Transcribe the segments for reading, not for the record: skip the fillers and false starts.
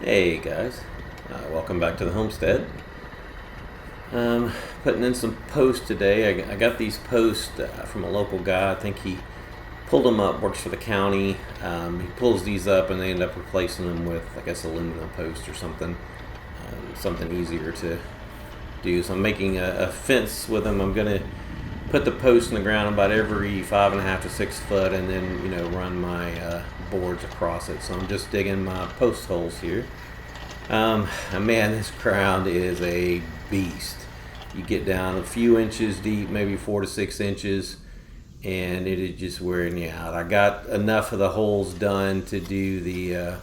Hey guys, welcome back to the homestead. Putting in some posts today. I got these posts from a local guy. I think he pulled them up, works for the county. He pulls these up and they end up replacing them with, I guess, aluminum post or something. Something easier to do. So I'm making a fence with them. I'm going to put the post in the ground about every 5.5 to 6 foot and then, run my boards across it. So I'm just digging my post holes here. And man, this ground is a beast. You get down a few inches deep, maybe 4 to 6 inches, and it is just wearing you out. I got enough of the holes done to do the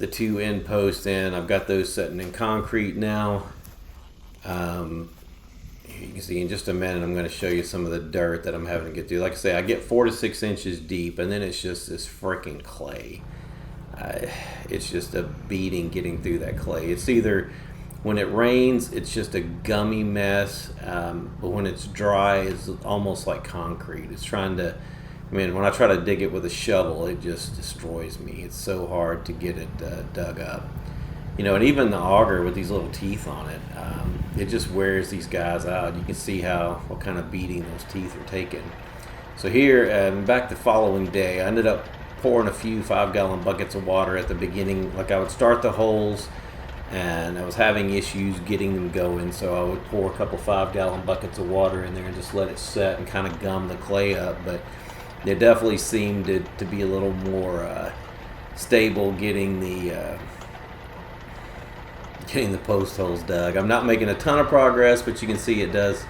2 end posts in. I've got those setting in concrete now. You can see in just a minute I'm going to show you some of the dirt that I'm having to get through. Like I say, I get 4 to 6 inches deep, and then it's just this freaking clay. It's just a beating getting through that clay. It's either when it rains, it's just a gummy mess, but when it's dry, it's almost like concrete. It's trying to, when I try to dig it with a shovel, it just destroys me. It's so hard to get it dug up. And even the auger with these little teeth on it, it just wears these guys out. You can see what kind of beating those teeth are taking. So here, back the following day, I ended up pouring a few 5-gallon buckets of water at the beginning. Like I would start the holes, and I was having issues getting them going, so I would pour a couple 5-gallon buckets of water in there and just let it set and kind of gum the clay up. But it definitely seemed to be a little more stable getting the post holes dug. I'm not making a ton of progress, but you can see it does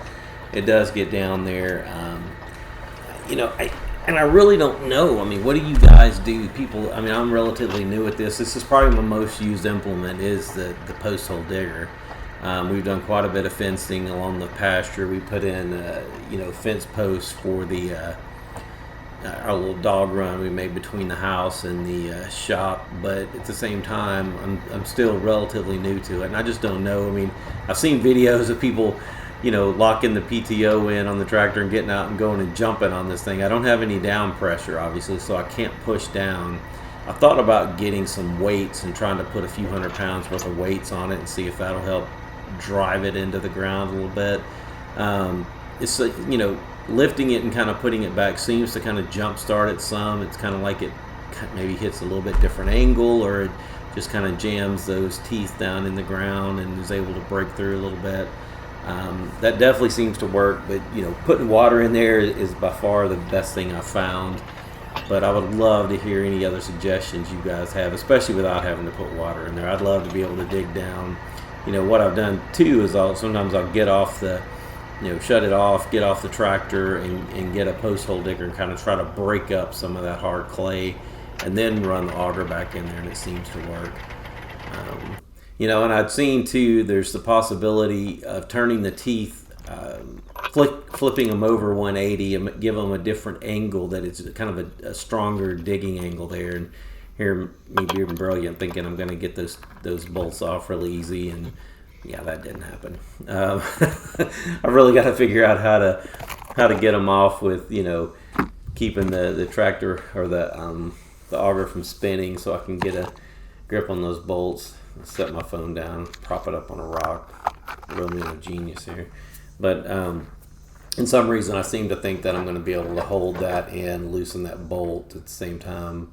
get down there. I really don't know. What do you guys do? People, I'm relatively new at this. This is probably my most used implement is the post hole digger. We've done quite a bit of fencing along the pasture. We put in, fence posts for our little dog run we made between the house and the shop. But at the same time, I'm still relatively new to it, and I just don't know. I've seen videos of people locking the PTO in on the tractor and getting out and going and jumping on this thing. I don't have any down pressure, obviously, so I can't push down. I thought about getting some weights and trying to put a few 100 pounds worth of weights on it and see if that'll help drive it into the ground a little bit. It's lifting it and kind of putting it back seems to kind of jump start it some. It's kind of like it maybe hits a little bit different angle, or it just kind of jams those teeth down in the ground and is able to break through a little bit. That definitely seems to work, but putting water in there is by far the best thing I've found. But I would love to hear any other suggestions you guys have, especially without having to put water in there. I'd love to be able to dig down. What I've done too is sometimes I'll get off the, shut it off, get off the tractor and get a post hole digger and kind of try to break up some of that hard clay and then run the auger back in there, and it seems to work. And I'd seen too, there's the possibility of turning the teeth, flipping them over 180 and give them a different angle that it's kind of a stronger digging angle there. And here, me being brilliant, thinking I'm going to get those bolts off really easy, and yeah, that didn't happen. I really got to figure out how to get them off with keeping the tractor or the auger from spinning, so I can get a grip on those bolts. Set my phone down, prop it up on a rock. Really a genius here. But in some reason I seem to think that I'm going to be able to hold that and loosen that bolt at the same time.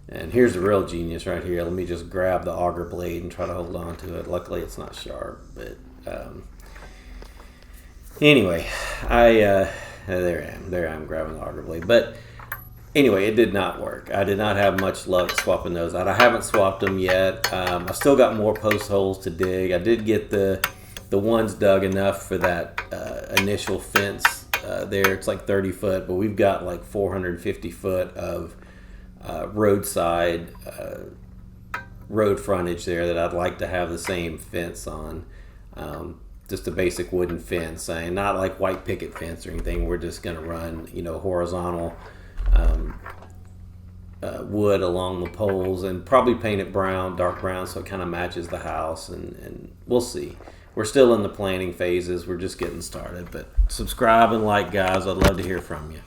And here's the real genius right here. Let me just grab the auger blade and try to hold on to it. Luckily it's not sharp, but anyway, there I am grabbing the auger blade. But anyway, it did not work. I did not have much luck swapping those out. I haven't swapped them yet. I still got more post holes to dig. I did get the ones dug enough for that initial fence there. It's like 30 foot, but we've got like 450 foot of roadside road frontage there that I'd like to have the same fence on. Just a basic wooden fence, and not like white picket fence or anything. We're just going to run, horizontal wood along the poles and probably paint it brown, dark brown, so it kind of matches the house, and we'll see. We're still in the planning phases. We're just getting started, but subscribe and like, guys. I'd love to hear from you.